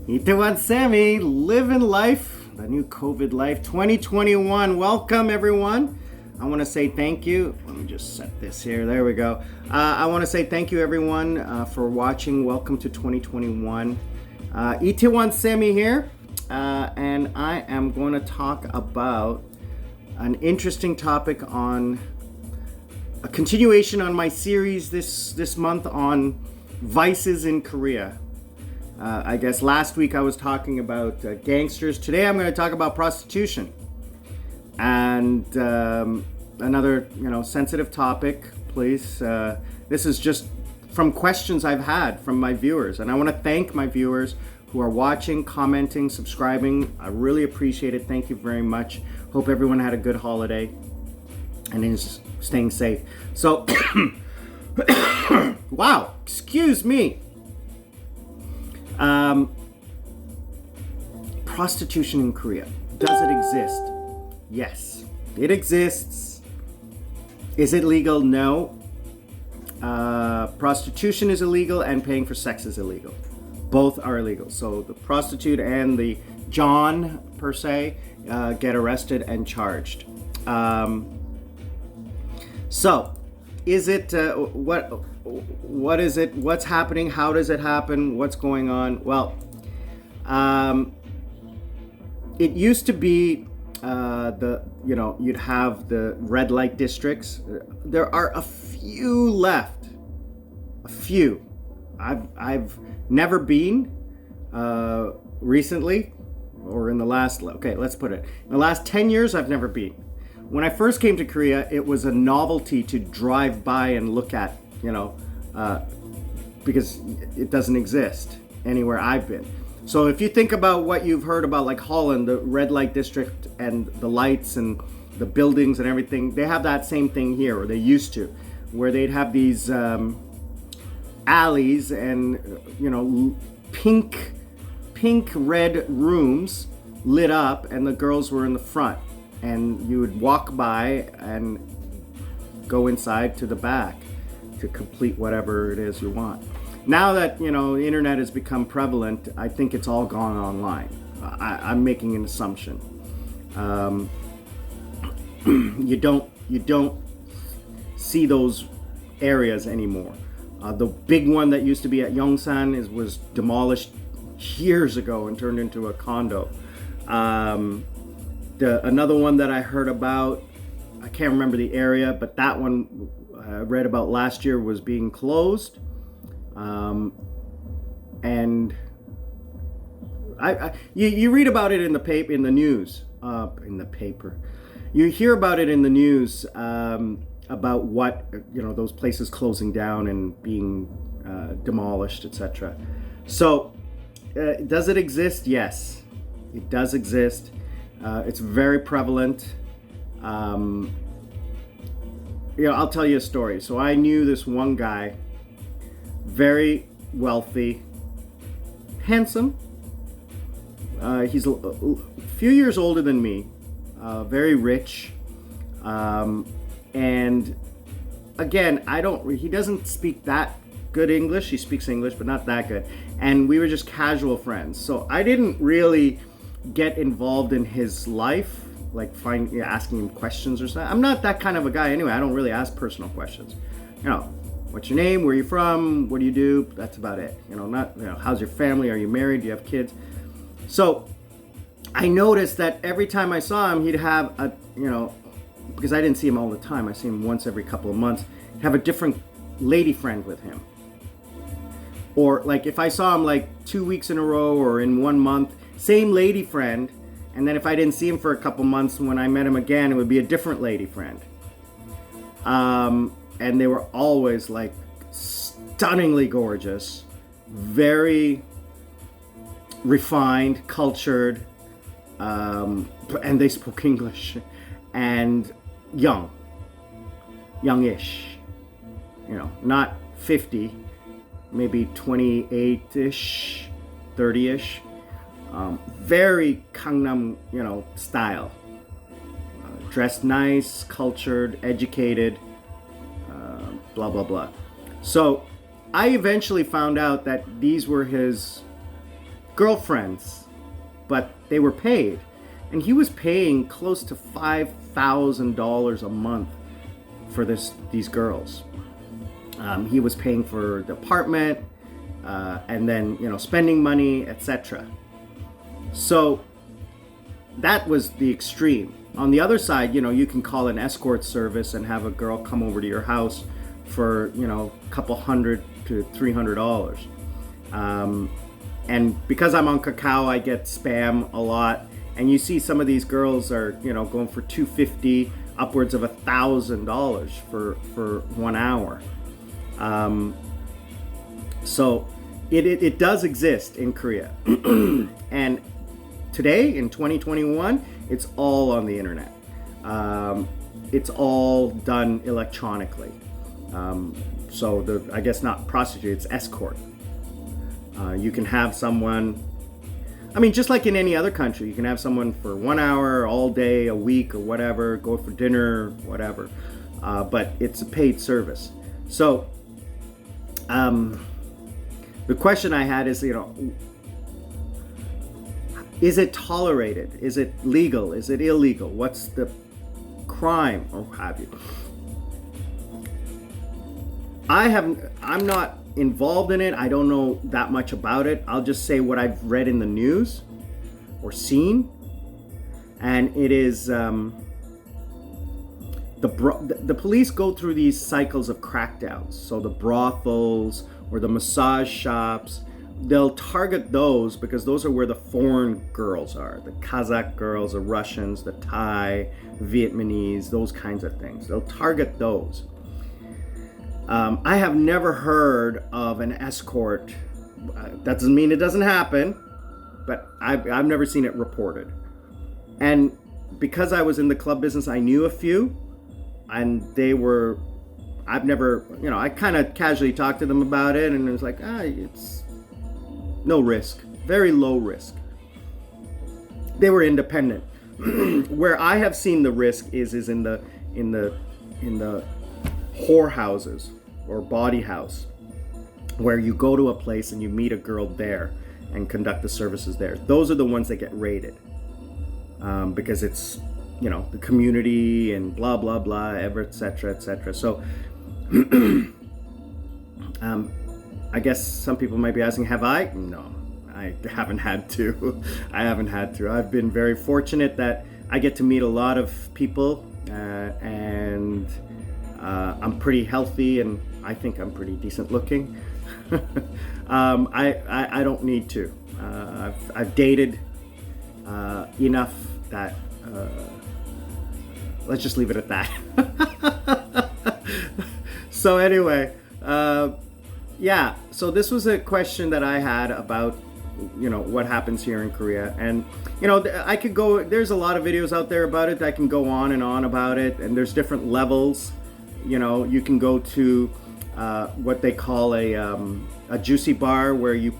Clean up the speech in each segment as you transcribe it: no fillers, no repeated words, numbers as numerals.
Itewan Sammy, living life, the new COVID life, 2021. Welcome, everyone. I want to say thank you. Let me just set this here. There we go. I want to say thank you, everyone, for watching. Welcome to 2021. Itewan Sammy here, and I am going to talk about an interesting topic on a continuation on my series this month on vices in Korea. I guess last week I was talking about gangsters. Today I'm going to talk about prostitution. And another, sensitive topic, please. This is just from questions I've had from my viewers. And I want to thank my viewers who are watching, commenting, subscribing. I really appreciate it. Thank you very much. Hope everyone had a good holiday and is staying safe. So, wow, excuse me. Prostitution in Korea. Does it exist? Yes, it exists. Is it legal? No. Prostitution is illegal and paying for sex is illegal. Both are illegal. So the prostitute and the John, per se, get arrested and charged. So, is it, what is it? What's happening? How does it happen? What's going on? Well, it used to be you'd have the red light districts. There are a few left. A few. I've never been recently, or in the last, let's put it, in the last 10 years I've never been. When I first came to Korea, it was a novelty to drive by and look at, because it doesn't exist anywhere I've been. So if you think about what you've heard about, like Holland, the red light district and the lights and the buildings and everything, they have that same thing here, or they used to, where they'd have these alleys and, pink red rooms lit up, and the girls were in the front. And you would walk by and go inside to the back to complete whatever it is you want. Now that, the internet has become prevalent, I think it's all gone online. I'm making an assumption. You don't see those areas anymore. The big one that used to be at Yongsan was demolished years ago and turned into a condo. Another one that I heard about, I can't remember the area, but that one I read about last year was being closed. And you read about it in the paper, in the news, You hear about it in the news about what, those places closing down and being demolished, etc. So, does it exist? Yes, it does exist. It's very prevalent. I'll tell you a story. So I knew this one guy, very wealthy, handsome. He's a few years older than me, very rich. And again, he doesn't speak that good English. He speaks English, but not that good. And we were just casual friends. So I didn't really get involved in his life, like asking him questions or something. I'm not that kind of a guy anyway. I don't really ask personal questions. What's your name? Where are you from? What do you do? That's about it. How's your family? Are you married? Do you have kids? So I noticed that every time I saw him, he'd have because I didn't see him all the time. I see him once every couple of months, have a different lady friend with him. Or like if I saw him like 2 weeks in a row or in 1 month, same lady friend, and then if I didn't see him for a couple months, when I met him again, it would be a different lady friend. And they were always like stunningly gorgeous, very refined, cultured, and they spoke English, and youngish, not 50, maybe 28-ish, 30-ish. Very Gangnam, style. Dressed nice, cultured, educated, blah, blah, blah. So I eventually found out that these were his girlfriends, but they were paid. And he was paying close to $5,000 a month for these girls. He was paying for the apartment, and then, you know, spending money, etc. So that was the extreme. On the other side, you know, you can call an escort service and have a girl come over to your house for, you know, a couple $100 to $300. And because I'm on Kakao, I get spam a lot. And you see some of these girls are, you know, going for $250, upwards of $1,000 for 1 hour. So it does exist in Korea. And today, in 2021, it's all on the internet. It's all done electronically. So I guess not prostitute, it's escort. You can have someone, I mean, just like in any other country, you can have someone for 1 hour, all day, a week, or whatever, go for dinner, whatever. But it's a paid service. So the question I had is, you know, is it tolerated? Is it legal? Is it illegal? What's the crime, or have you? I'm not involved in it. I don't know that much about it. I'll just say what I've read in the news or seen, and it is the police go through these cycles of crackdowns. So the brothels or the massage shops, they'll target those because those are where the foreign girls are. The Kazakh girls, the Russians, the Thai, Vietnamese, those kinds of things. They'll target those. I have never heard of an escort. That doesn't mean it doesn't happen, but I've never seen it reported. And because I was in the club business, I knew a few, and I've never, you know, I kind of casually talked to them about it, and it was like, it's no risk, very low risk. They were independent. Where I have seen the risk is in the whorehouses or body house, where you go to a place and you meet a girl there and conduct the services there. Those are the ones that get raided, because it's, you know, the community and blah blah blah, etc etc. So I guess some people might be asking, have I? No, I haven't had to. I haven't had to. I've been very fortunate that I get to meet a lot of people, and I'm pretty healthy, and I think I'm pretty decent looking. I don't need to. I've dated enough that let's just leave it at that. So anyway, yeah. So this was a question that I had about, you know, what happens here in Korea, and you know, I could go. There's a lot of videos out there about it. I can go on and on about it, and there's different levels. You know, you can go to what they call a juicy bar, where you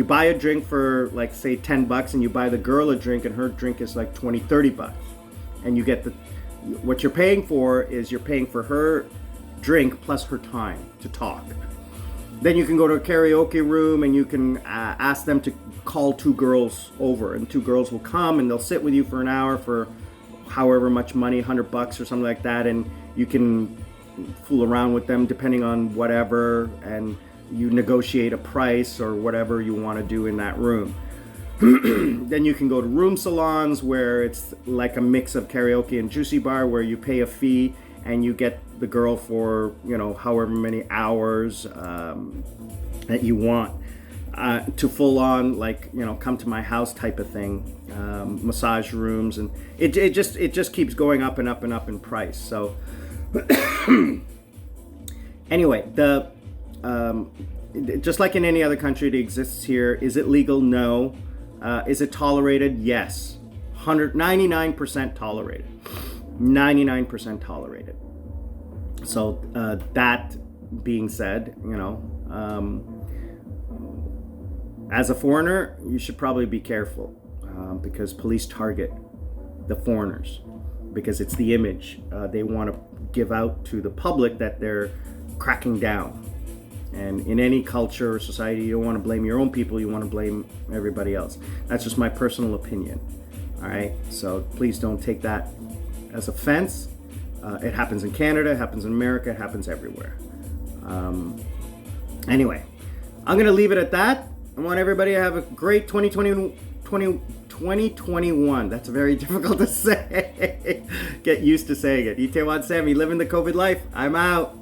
buy a drink for, like, say $10, and you buy the girl a drink, and her drink is like $20-$30, and you get what you're paying for is you're paying for her drink plus her time to talk. Then you can go to a karaoke room, and you can ask them to call 2 girls over, and 2 girls will come, and they'll sit with you for an hour for however much money, $100 or something like that, and you can fool around with them depending on whatever, and you negotiate a price or whatever you want to do in that room. Then you can go to room salons, where it's like a mix of karaoke and juicy bar, where you pay a fee and you get the girl for, you know, however many hours that you want, to full on, like, you know, come to my house type of thing, massage rooms, and it just keeps going up and up and up in price. So anyway, just like in any other country, it exists here. Is it legal? No. Is it tolerated? Yes. 99% tolerated. 99% tolerated. So that being said, you know, as a foreigner, you should probably be careful, because police target the foreigners, because it's the image they want to give out to the public that they're cracking down. And in any culture or society, you don't want to blame your own people, you want to blame everybody else. That's just my personal opinion. All right, so please don't take that as offense. It happens in Canada, it happens in America, it happens everywhere. Anyway, I'm going to leave it at that. I want everybody to have a great 2021. That's very difficult to say. Get used to saying it. Itaewon Sammy, living the COVID life. I'm out.